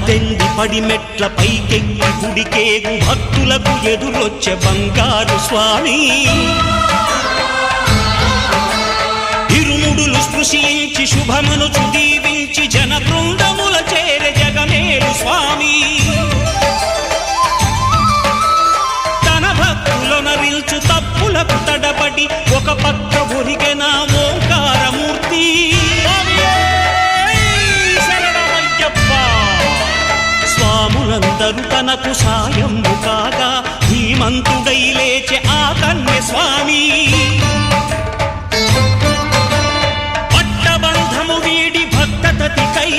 18 పడిమెట్ల పైకెక్కి గుడికేగు భక్తులకు ఎదురొచ్చే బంగారు స్వామి ఇరుముడులు స్పృశించి శుభమనుచు దీవించి జన బృందముల చేరే జగమేలు స్వామి తన భక్తులొనరిల్చు తప్పులకు తడబడి ఒక పక్క ఒరిగెన ఓంకారమూర్తి స్వాములందరూ తనకు సాయము కాగా ధీమంతుడై లేచే ఆ కన్య స్వామి పట్టబంధము వీడి భక్తతతికై